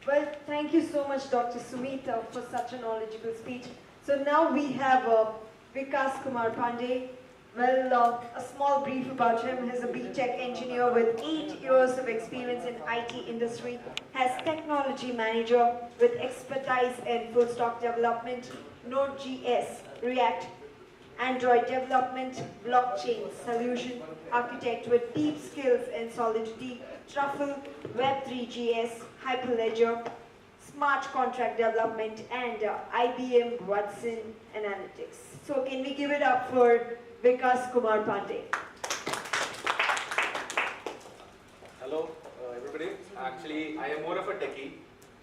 Well, thank you so much, Dr. Sumeet, for such a knowledgeable speech. So now we have Vikas Kumar Pandey. Well, a small brief about him. He's a B.Tech engineer with 8 years of experience in IT industry, has technology manager with expertise in full stack development, Node.js, React, Android development, blockchain solution architect with deep skills in Solidity, Truffle, Web3.js, Hyperledger, smart contract development, and IBM Watson Analytics. So can we give it up for Vikas Kumar Pandey? Hello, everybody. Actually, I am more of a techie,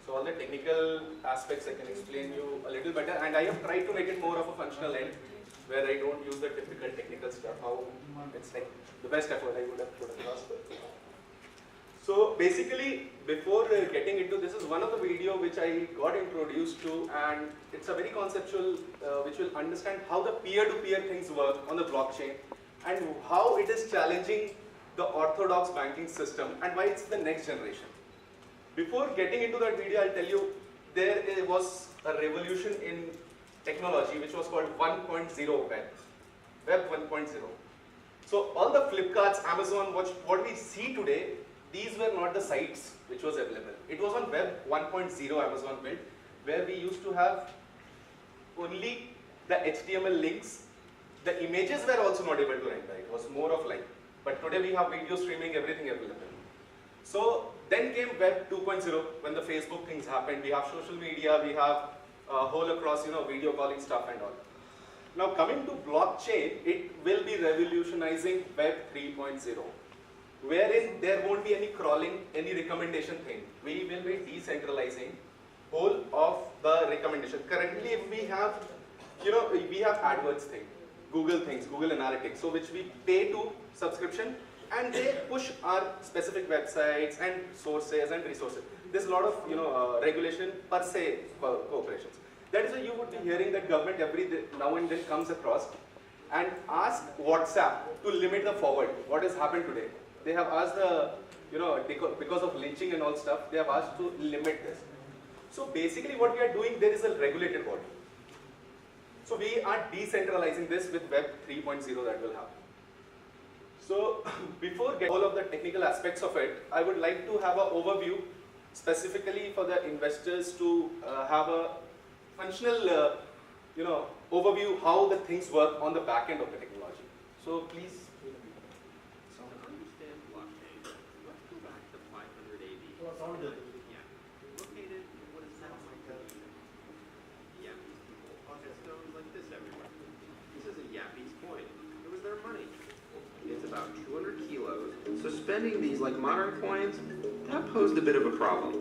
so all the technical aspects I can explain you a little better, and I have tried to make it more of a functional end, where I don't use the typical technical stuff. How it's like the best effort I would have put across. So basically, before getting into this, is one of the video which I got introduced to, and it's a very conceptual, which will understand how the peer-to-peer things work on the blockchain, and how it is challenging the orthodox banking system, and why it's the next generation. Before getting into that video, I'll tell you, there was a revolution in technology which was called 1.0 Web 1.0. So all the Flipkarts, Amazon, what we see today, these were not the sites which was available. It was on Web 1.0 Amazon built, where we used to have only the HTML links. The images were also not able to render. It was more of like, but today we have video streaming, everything available. So then came Web 2.0 when the Facebook things happened. We have social media, we have whole across, video calling stuff and all. Now coming to blockchain, it will be revolutionizing Web 3.0, wherein there won't be any crawling, any recommendation thing. We will be decentralizing whole of the recommendation. Currently, if we have, we have AdWords thing, Google things, Google Analytics, so which we pay to subscription, and they push our specific websites and sources and resources. There's a lot of regulation per se corporations. That is why you would be hearing that government every now and then comes across and ask WhatsApp to limit the forward. What has happened today? They have asked the, because of lynching and all stuff, they have asked to limit this. So basically what we are doing, there is a regulated body. So we are decentralizing this with Web 3.0 that will happen. So before getting all of the technical aspects of it, I would like to have an overview specifically for the investors to have a functional overview how the things work on the back end of the technology. So please. To understand blockchain, let's go back to 500 AD. Yeah. Located in what is now Micronesia. The Yapese people had stones like this everywhere. This is a Yapese coin. It was their money. It's about 200 kilos, so spending these like modern coins, that posed a bit of a problem.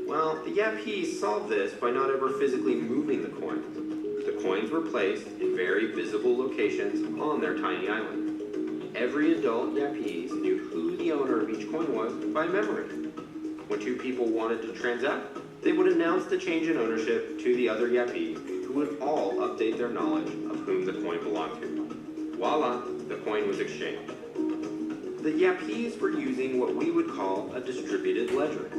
Well, the Yapese solved this by not ever physically moving the coins. The coins were placed in very visible locations on their tiny island. Every adult Yapese knew who the owner of each coin was by memory. When two people wanted to transact, they would announce the change in ownership to the other Yapese, who would all update their knowledge of whom the coin belonged to. Voila, the coin was exchanged. The Yapese were using what we would call a distributed ledger.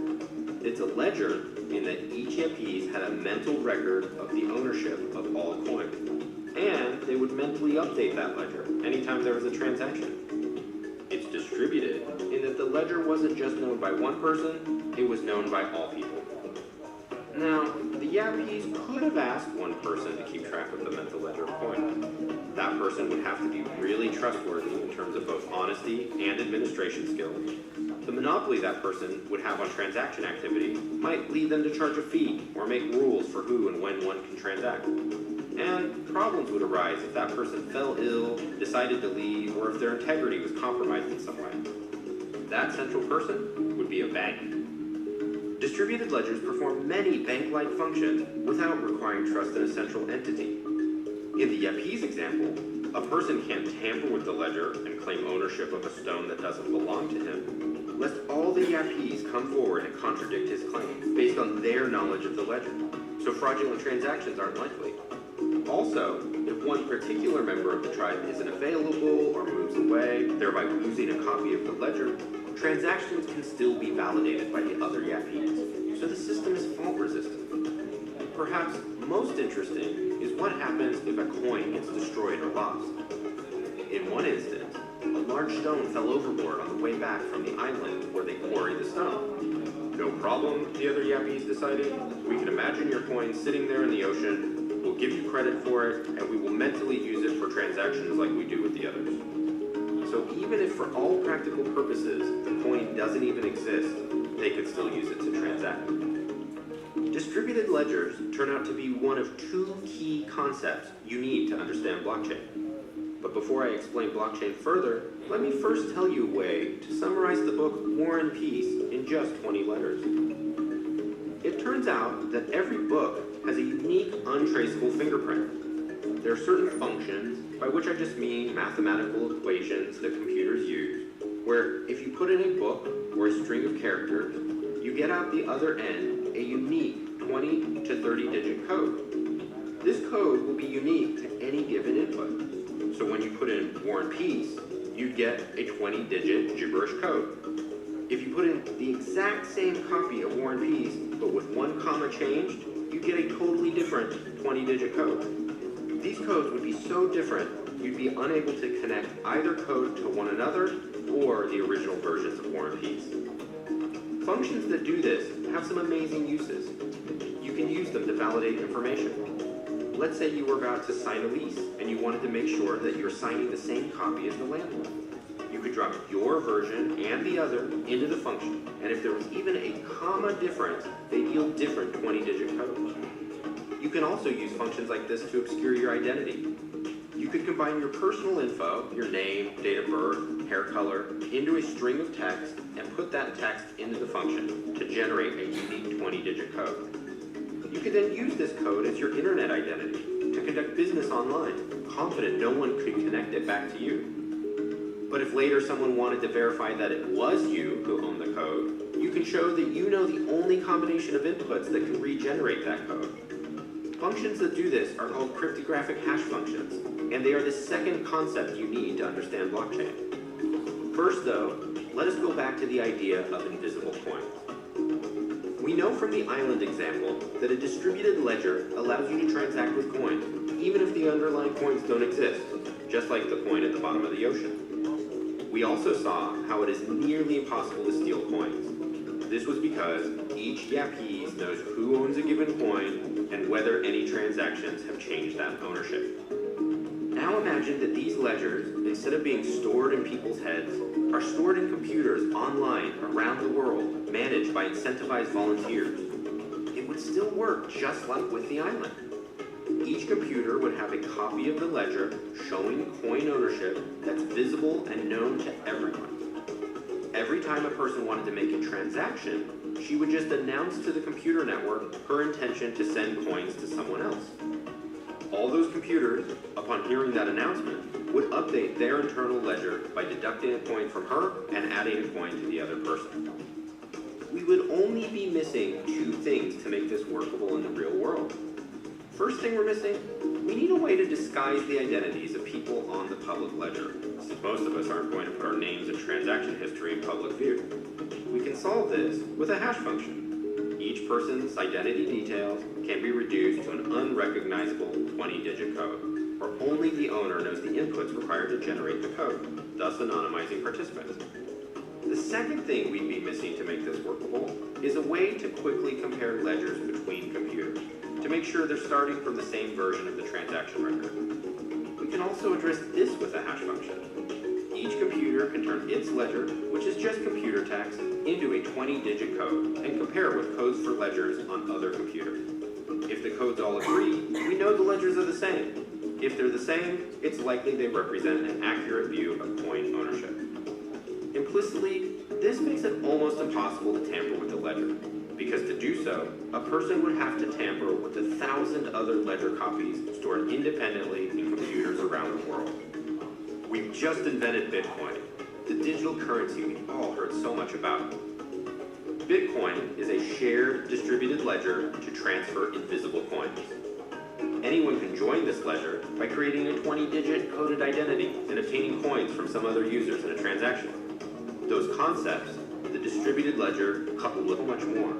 It's a ledger in that each Yapese had a mental record of the ownership of all coins. And they would mentally update that ledger anytime there was a transaction. It's distributed in that the ledger wasn't just known by one person, it was known by all people. Now, the Yapese could have asked one person to keep track of the mental ledger of coins. That person would have to be really trustworthy in terms of both honesty and administration skills. The monopoly that person would have on transaction activity might lead them to charge a fee or make rules for who and when one can transact. And problems would arise if that person fell ill, decided to leave, or if their integrity was compromised in some way. That central person would be a bank. Distributed ledgers perform many bank-like functions without requiring trust in a central entity. In the Yapese example, a person can't tamper with the ledger and claim ownership of a stone that doesn't belong to him, lest all the Yapese come forward and contradict his claim based on their knowledge of the ledger, so fraudulent transactions aren't likely. Also, if one particular member of the tribe isn't available or moves away, thereby losing a copy of the ledger, transactions can still be validated by the other Yapese, so the system perhaps most interesting is what happens if a coin gets destroyed or lost. In one instance, a large stone fell overboard on the way back from the island where they quarried the stone. No problem, the other Yappies decided. We can imagine your coin sitting there in the ocean, we'll give you credit for it, and we will mentally use it for transactions like we do with the others. So even if for all practical purposes the coin doesn't even exist, they could still use it to transact. Distributed ledgers turn out to be one of two key concepts you need to understand blockchain. But before I explain blockchain further, let me first tell you a way to summarize the book War and Peace in just 20 letters. It turns out that every book has a unique, untraceable fingerprint. There are certain functions, by which I just mean mathematical equations that computers use, where if you put in a book or a string of characters, you get out the other end a unique 20 to 30 digit code. This code will be unique to any given input. So when you put in War and Peace, you'd get a 20-digit gibberish code. If you put in the exact same copy of War and Peace, but with one comma changed, you get a totally different 20-digit code. These codes would be so different, you'd be unable to connect either code to one another or the original versions of War and Peace. Functions that do this have some amazing uses. You can use them to validate information. Let's say you were about to sign a lease and you wanted to make sure that you're signing the same copy as the landlord. You could drop your version and the other into the function, and if there was even a comma difference, they'd yield different 20-digit codes. You can also use functions like this to obscure your identity. You could combine your personal info, your name, date of birth, hair color, into a string of text and put that text into the function to generate a unique 20-digit code. You could then use this code as your internet identity to conduct business online, confident no one could connect it back to you. But if later someone wanted to verify that it was you who owned the code, you can show that you know the only combination of inputs that can regenerate that code. Functions that do this are called cryptographic hash functions, and they are the second concept you need to understand blockchain. First though, let us go back to the idea of invisible coins. We know from the island example that a distributed ledger allows you to transact with coins, even if the underlying coins don't exist, just like the coin at the bottom of the ocean. We also saw how it is nearly impossible to steal coins. This was because each Yapese knows who owns a given coin and whether any transactions have changed that ownership. Now imagine that these ledgers, instead of being stored in people's heads, are stored in computers online around the world, managed by incentivized volunteers. It would still work just like with the island. Each computer would have a copy of the ledger showing coin ownership that's visible and known to everyone. Every time a person wanted to make a transaction, she would just announce to the computer network her intention to send coins to someone else. All those computers, upon hearing that announcement, would update their internal ledger by deducting a coin from her and adding a coin to the other person. We would only be missing two things to make this workable in the real world. First thing we're missing, we need a way to disguise the identities of people on the public ledger, since most of us aren't going to put our names and transaction history in public view. We can solve this with a hash function. Each person's identity details can be reduced to an unrecognizable 20-digit code, where only the owner knows the inputs required to generate the code, thus anonymizing participants. The second thing we'd be missing to make this workable is a way to quickly compare ledgers between computers, to make sure they're starting from the same version of the transaction record. We can also address this with a hash function. Each computer can turn its ledger, which is just computer text, into a 20-digit code and compare it with codes for ledgers on other computers. If the codes all agree, we know the ledgers are the same. If they're the same, it's likely they represent an accurate view of coin ownership. Implicitly, this makes it almost impossible to tamper with the ledger, because to do so, a person would have to tamper with 1,000 other ledger copies stored independently in computers around the world. We've just invented Bitcoin, the digital currency we've all heard so much about. Bitcoin is a shared distributed ledger to transfer invisible coins. Anyone can join this ledger by creating a 20-digit coded identity and obtaining coins from some other users in a transaction. Those concepts, the distributed ledger, coupled with much more.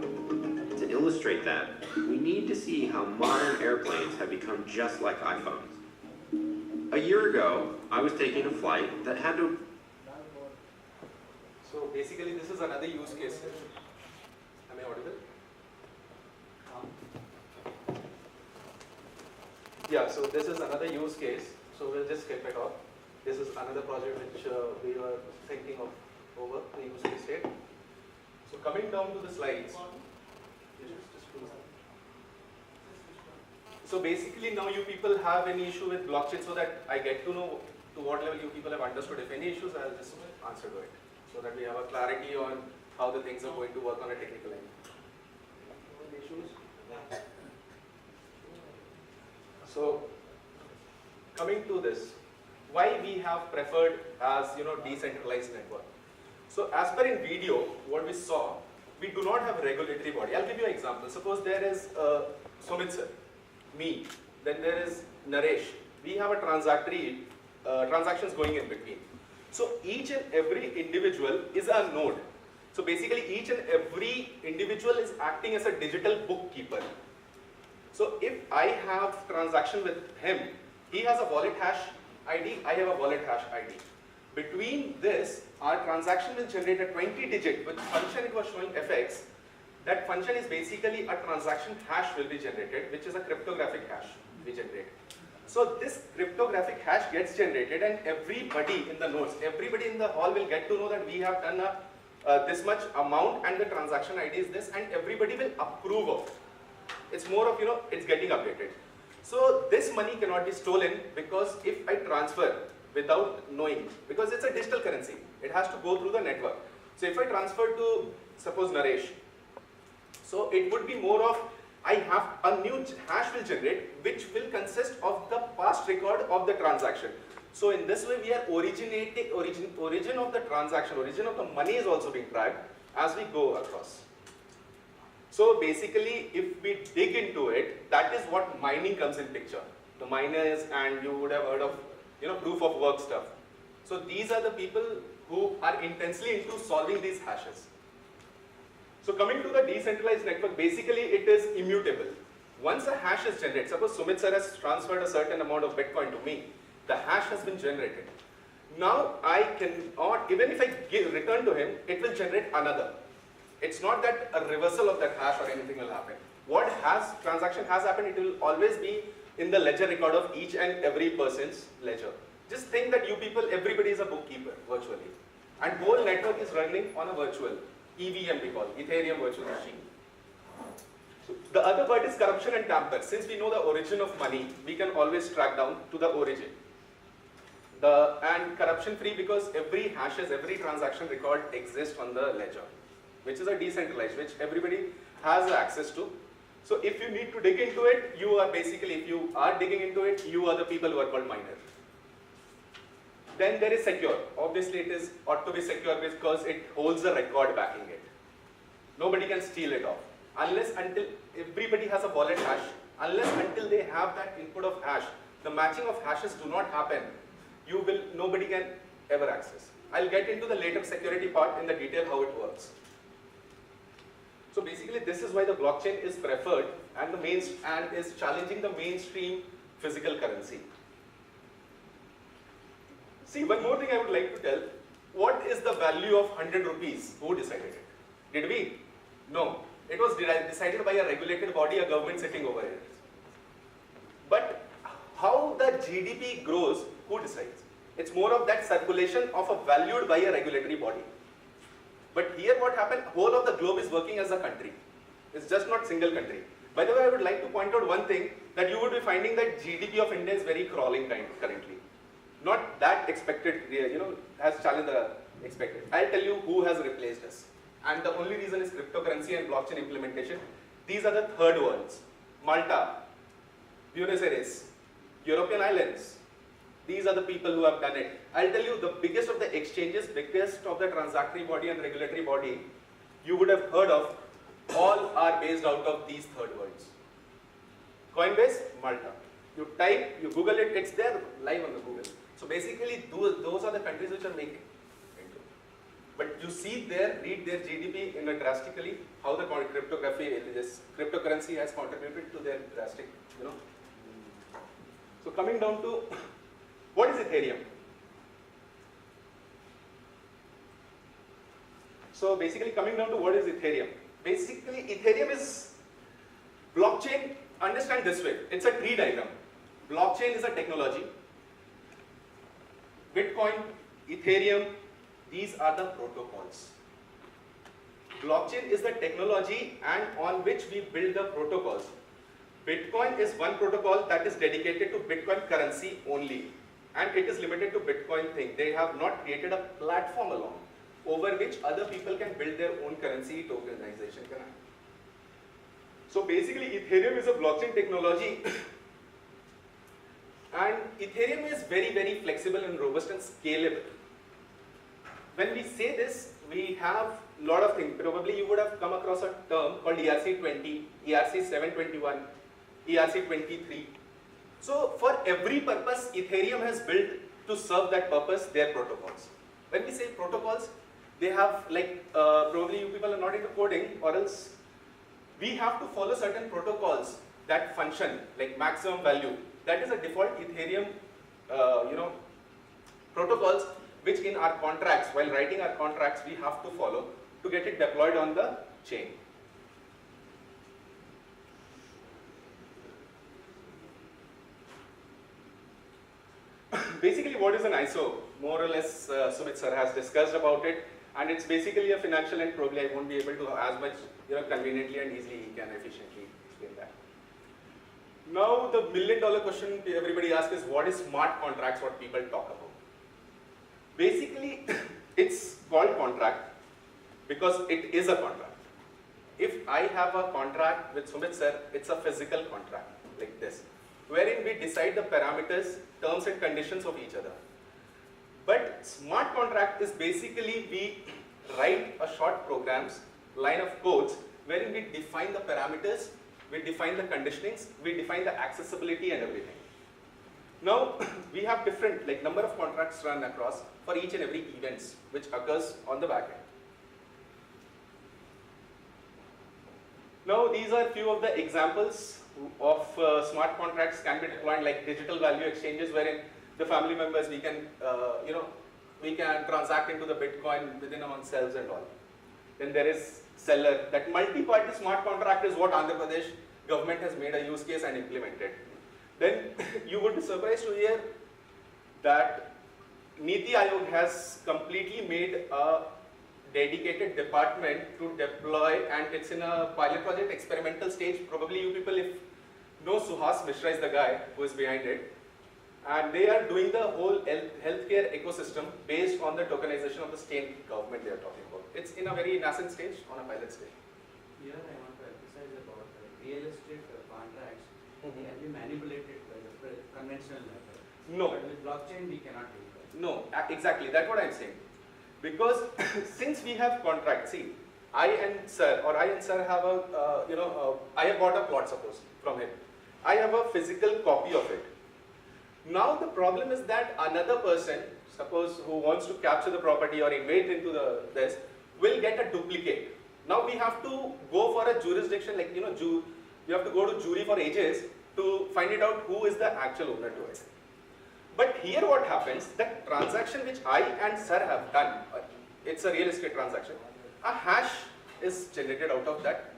To illustrate illustrate that, we need to see how modern airplanes have become just like iPhones. A year ago, I was taking a flight that had to... So basically this is another use case. Am I audible? Yeah, so this is another use case. So we'll just skip it off. This is another project which we were thinking of over the use case state. So coming down to the slides. So basically now you people have any issue with blockchain, so that I get to know to what level you people have understood. If any issues, I'll just answer to it, so that we have a clarity on how the things are going to work on a technical end. Any issues? So coming to this, why we have preferred as decentralized network. So as per in video, what we saw, we do not have regulatory body. I'll give you an example. Suppose there is SUMEET sir, me, then there is Naresh. We have a transactions going in between. So each and every individual is a node. So basically each and every individual is acting as a digital bookkeeper. So if I have transaction with him, he has a wallet hash ID, I have a wallet hash ID. Between this, our transaction will generate a 20-digit, which function it was showing fx. That function is basically a transaction hash will be generated, which is a cryptographic hash we generate. So this cryptographic hash gets generated, and everybody in the nodes, everybody in the hall will get to know that we have done this much amount and the transaction ID is this, and everybody will approve of it. It's more of, it's getting updated. So this money cannot be stolen, because if I transfer without knowing, because it's a digital currency, it has to go through the network. So if I transfer to, suppose Naresh, so it would be more of, I have a new hash will generate, which will consist of the past record of the transaction. So in this way, we are originating, origin of the transaction, origin of the money is also being tracked as we go across. So basically, if we dig into it, that is what mining comes in picture. The miners, and you would have heard of, proof of work stuff. So these are the people who are intensely into solving these hashes. So coming to the decentralized network, basically it is immutable. Once a hash is generated, suppose SUMEET sir has transferred a certain amount of Bitcoin to me, the hash has been generated. Now I cannot, even if I return to him, it will generate another. It's not that a reversal of that hash or anything will happen. What transaction has happened, it will always be in the ledger record of each and every person's ledger. Just think that you people, everybody is a bookkeeper virtually. And whole network is running on a virtual, EVM we call, Ethereum virtual machine. So the other word is corruption and tamper. Since we know the origin of money, we can always track down to the origin. And corruption free, because every hashes, every transaction record exists on the ledger, which is a decentralized, which everybody has access to. So if you need to dig into it, you are basically, if you are digging into it, you are the people who are called miners. Then there is secure. Obviously it is ought to be secure because it holds a record backing it. Nobody can steal it off. Unless until everybody has a wallet hash, unless until they have that input of hash, the matching of hashes do not happen, nobody can ever access. I'll get into the later security part in the detail how it works. So basically this is why the blockchain is preferred and is challenging the mainstream physical currency. See, one more thing I would like to tell, what is the value of 100 rupees? Who decided it? Did we? No. It was decided by a regulated body, a government sitting over here. But how the GDP grows, who decides? It's more of that circulation of a valued by a regulatory body. But here what happened, whole of the globe is working as a country. It's just not single country. By the way, I would like to point out one thing, that you would be finding that GDP of India is very crawling currently. Not that expected, has challenged the expected. I'll tell you who has replaced us. And the only reason is cryptocurrency and blockchain implementation. These are the third worlds. Malta, Buenos Aires, European islands. These are the people who have done it. I'll tell you, the biggest of the exchanges, biggest of the transactory body and regulatory body, you would have heard of, all are based out of these third worlds. Coinbase, Malta. You type, you Google it, it's there live on the Google. So basically, those are the countries which are making. But you see there, read their GDP in a drastically, how the cryptocurrency has contributed to their drastic, you know. So coming down to, what is Ethereum? So basically coming down to what is Ethereum? Basically Ethereum is blockchain, understand this way, it's a tree diagram. Blockchain is a technology. Bitcoin, Ethereum, these are the protocols. Blockchain is the technology and on which we build the protocols. Bitcoin is one protocol that is dedicated to Bitcoin currency only, and it is limited to Bitcoin thing. They have not created a platform along over which other people can build their own currency tokenization. So basically Ethereum is a blockchain technology and Ethereum is very, very flexible and robust and scalable. When we say this, we have a lot of things. Probably you would have come across a term called ERC20, ERC721, ERC23. So for every purpose, Ethereum has built to serve that purpose their protocols. When we say protocols, they have like, probably you people are not into coding, or else we have to follow certain protocols that function, like maximum value. That is a default Ethereum, protocols, which in our contracts, while writing our contracts, we have to follow to get it deployed on the chain. Basically, what is an ISO? More or less, Sumeet sir has discussed about it, and it's basically a financial end. Probably I won't be able to as much, conveniently and easily he can efficiently explain that. Now, the million-dollar question everybody asks is, what is smart contracts? What people talk about? Basically, it's called contract because it is a contract. If I have a contract with Sumeet sir, it's a physical contract like this, wherein we decide the parameters, terms and conditions of each other. But smart contract is basically we write a short programs, line of codes, wherein we define the parameters, we define the conditionings, we define the accessibility and everything. Now, we have different, like number of contracts run across for each and every events which occurs on the backend. Now, these are few of the examples of smart contracts can be deployed, like digital value exchanges, wherein the family members, we can, we can transact into the Bitcoin within ourselves and all. Then there is seller. That multi-party smart contract is what Andhra Pradesh government has made a use case and implemented. Then you would be surprised to hear that Niti Aayog has completely made a dedicated department to deploy, and it's in a pilot project experimental stage. Probably you people, if know Suhas Mishra is the guy who is behind it. And they are doing the whole healthcare ecosystem based on the tokenization of the state government they are talking about. It's in a very nascent stage, on a pilot stage. Here I want to emphasize about real estate contracts can be manipulated by the conventional method. No. But with blockchain we cannot do that. No, exactly, that's what I'm saying. Because since we have contracts, see, I and sir have a, I have bought a plot, suppose, from him. I have a physical copy of it. Now the problem is that another person, suppose who wants to capture the property or invade into this, will get a duplicate. Now we have to go for a jurisdiction, like, you have to go to jury for ages to find it out who is the actual owner to it. But here what happens, that transaction which I and sir have done, it's a real estate transaction, a hash is generated out of that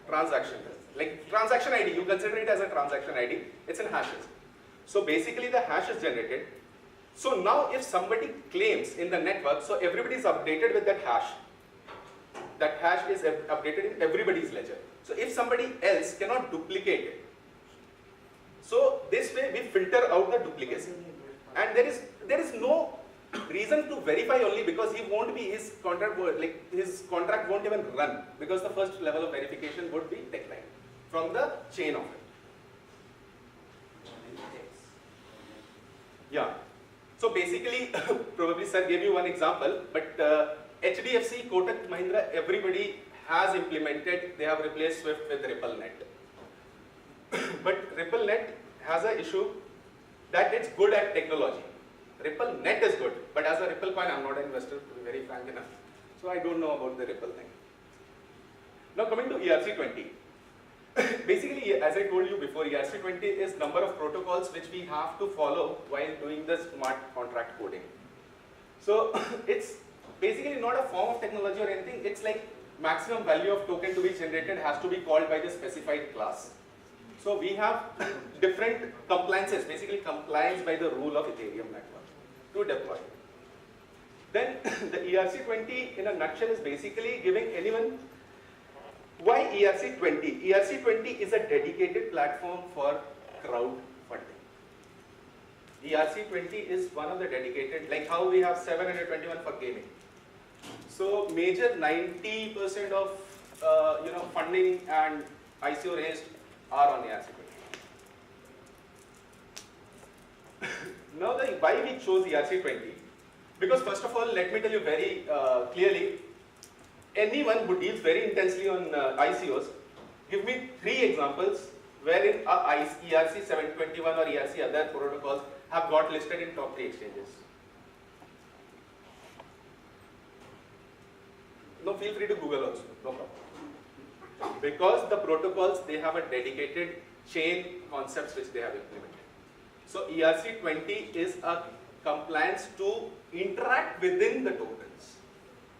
transaction. Like transaction ID, you consider it as a transaction ID, it's in hashes. So basically the hash is generated. So now if somebody claims in the network, so everybody is updated with that hash. That hash is updated in everybody's ledger. So if somebody else cannot duplicate it. So this way we filter out the duplicacy. And there is no reason to verify only because he won't be, his contract won't even run because the first level of verification would be declined from the chain of it. Yeah. So basically, probably sir gave you one example, but HDFC, Kotak Mahindra, everybody has implemented, they have replaced Swift with RippleNet. But RippleNet has an issue that it's good at technology. RippleNet is good, but as a Ripple coin, I'm not an investor, to be very frank enough. So I don't know about the ripple thing. Now coming to ERC20. Basically, as I told you before, ERC20 is number of protocols which we have to follow while doing the smart contract coding. So it's basically not a form of technology or anything. It's like maximum value of token to be generated has to be called by the specified class. So we have different compliances, basically compliance by the rule of Ethereum network to deploy. Then the ERC20 in a nutshell is basically giving anyone. Why ERC20? ERC20 is a dedicated platform for crowdfunding. ERC20 is one of the dedicated, like how we have 721 for gaming. So major 90% of funding and ICO raised are on ERC20. Now why we chose ERC20? Because first of all, let me tell you very clearly, anyone who deals very intensely on ICOs, give me 3 examples wherein ERC 721 or ERC other protocols have got listed in top 3 exchanges. No, feel free to Google also, no problem. Because the protocols, they have a dedicated chain concepts which they have implemented. So ERC20 is a compliance to interact within the tokens.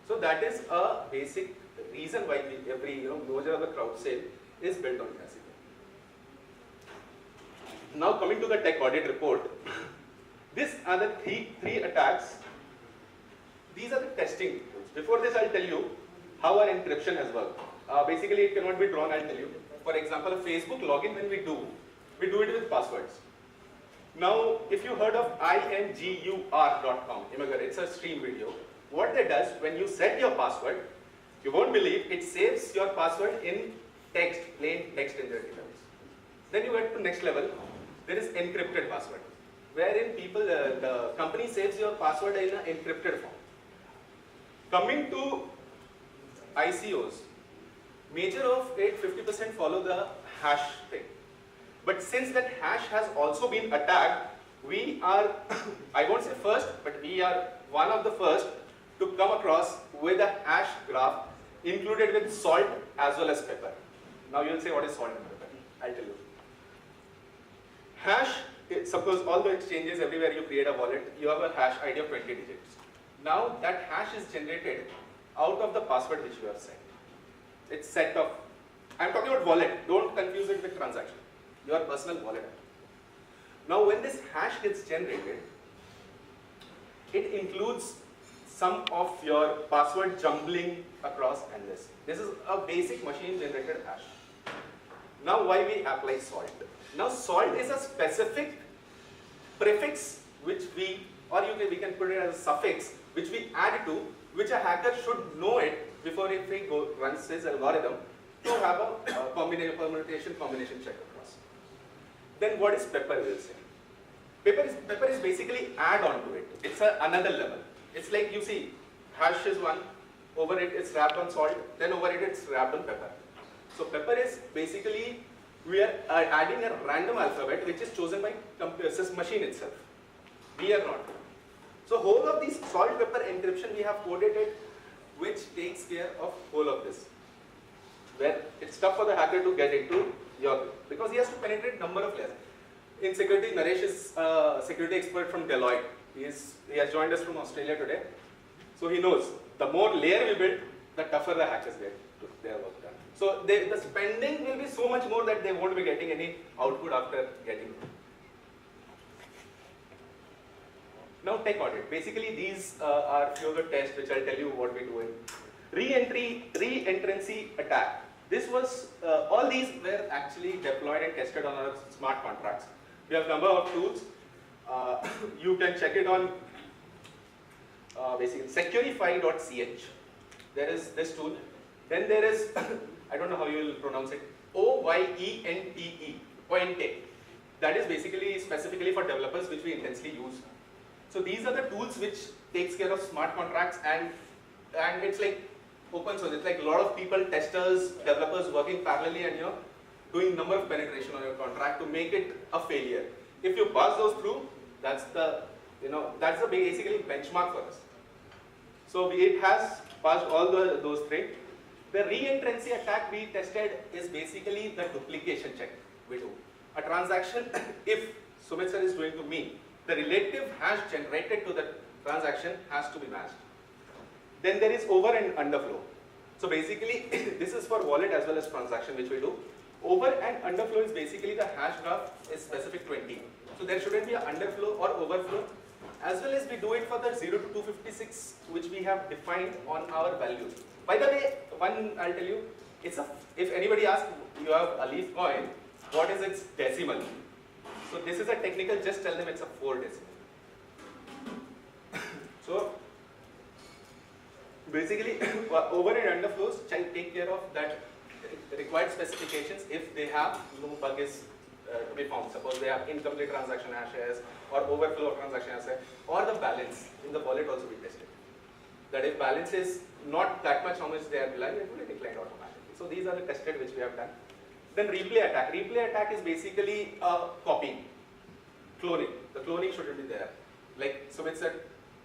So that is a basic reason why every merger of the crowd sale is built on ERC20. Now coming to the tech audit report, these are the three attacks. These are the testing tools. Before this, I'll tell you how our encryption has worked. Basically, it cannot be drawn. I'll tell you. For example, a Facebook login, when we do it with passwords. Now, if you heard of imgur.com, it's a stream video. What that does, when you set your password, you won't believe, it saves your password in text, plain text in the database. Then you get to next level, there is encrypted password, wherein the company saves your password in an encrypted form. Coming to ICOs, major of it, 50% follow the hash thing. But since that hash has also been attacked, we are, I won't say first, but we are one of the first to come across with a hash graph included with salt as well as pepper. Now you'll say, what is salt and pepper? I'll tell you. Hash, suppose all the exchanges, everywhere you create a wallet, you have a hash ID of 20 digits. Now that hash is generated out of the password which you have set. It's set of, I'm talking about wallet, don't confuse it with transaction. Your personal wallet. Now when this hash gets generated, it includes some of your password jumbling across and this. This is a basic machine generated hash. Now why we apply salt? Now salt is a specific prefix which we can put it as a suffix which we add to, which a hacker should know it before if he runs his algorithm to have a permutation combination check across. Then what is pepper will say? Pepper is basically add on to it. It's another level. It's like you see, hash is one, over it it's wrapped on salt, then over it it's wrapped on pepper. So pepper is basically, we are adding a random alphabet which is chosen by machine itself. We are not. So whole of these salt pepper encryption we have coded it, which takes care of whole of this. Where it's tough for the hacker to get into your, because he has to penetrate number of layers. In security, Naresh is a security expert from Deloitte. He has joined us from Australia today. So he knows, the more layer we build, the tougher the hackers get to their work done. So the spending will be so much more that they won't be getting any output after getting it. Now tech audit. Basically these are few of the tests which I'll tell you what we do in. Re-entrancy attack. This was, all these were actually deployed and tested on our smart contracts. We have a number of tools. You can check it on basically securify.ch. There is this tool. Then there is, I don't know how you will pronounce it, OYENTE, Oente. That is basically specifically for developers which we intensely use. So these are the tools which takes care of smart contracts and it's like open source. It's like a lot of people, testers, developers working parallelly and doing number of penetration on your contract to make it a failure. If you pass those through, that's the basically benchmark for us. So it has passed all those three. The re-entrancy attack we tested is basically the duplication check we do. A transaction, if Sumit sir is doing to me, the relative hash generated to the transaction has to be matched. Then there is over and underflow. So basically, this is for wallet as well as transaction which we do. Over and underflow is basically the hash graph is specific 20. So there shouldn't be an underflow or overflow. As well as we do it for the 0 to 256 which we have defined on our values. By the way, one I'll tell you, it's a, if anybody asks, you have Aleef coin, what is its decimal? So this is a technical, just tell them it's a 4 decimal. So basically, over and underflows take care of that required specifications if they have no bug is to be found. Suppose they have incomplete transaction hashes or overflow of transaction hashes or the balance in the wallet also be tested. That if balance is not that much how much they are relying, it will be declined automatically. So these are the tested which we have done. Then replay attack. Replay attack is basically copying, cloning. The cloning shouldn't be there. Like Sumit said,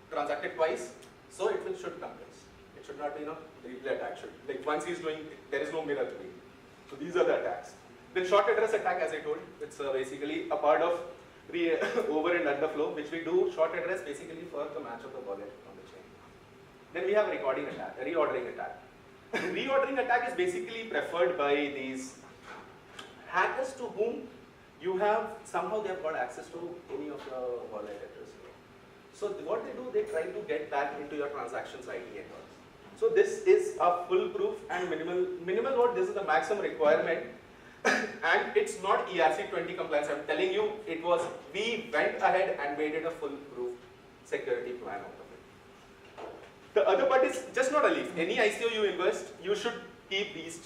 transacted twice, so it should come twice. It should not be replay attack. Like once he's doing, there is no mirror to be. So these are the attacks. Then short address attack, as I told, it's basically a part of over and underflow, which we do short address basically for the match of the wallet on the chain. Then we have reordering attack. Reordering attack is basically preferred by these hackers to whom you have, somehow they have got access to any of the wallet address. So what they do, they try to get back into your transactions ID and all. So this is a foolproof and minimal what, this is the maximum requirement. And it's not ERC20 compliance, I'm telling you, it was, we went ahead and made it a foolproof security plan out of it. The other part is just not Aleef. Any ICO you invest, you should keep these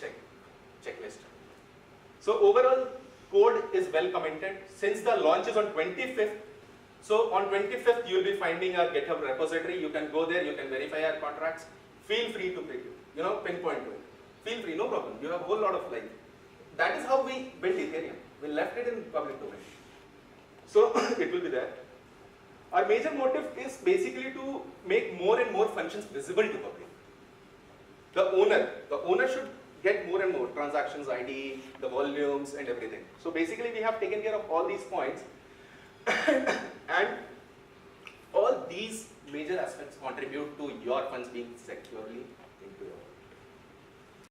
checklist. So overall, code is well commented. Since the launch is on 25th, so on 25th you will be finding our GitHub repository. You can go there, you can verify our contracts. Feel free to pinpoint to it. Feel free, no problem. You have a whole lot of life. That is how we built Ethereum. We left it in public domain. So it will be there. Our major motive is basically to make more and more functions visible to public. The owner should get more and more transactions ID, the volumes and everything. So basically we have taken care of all these points and all these major aspects contribute to your funds being securely into your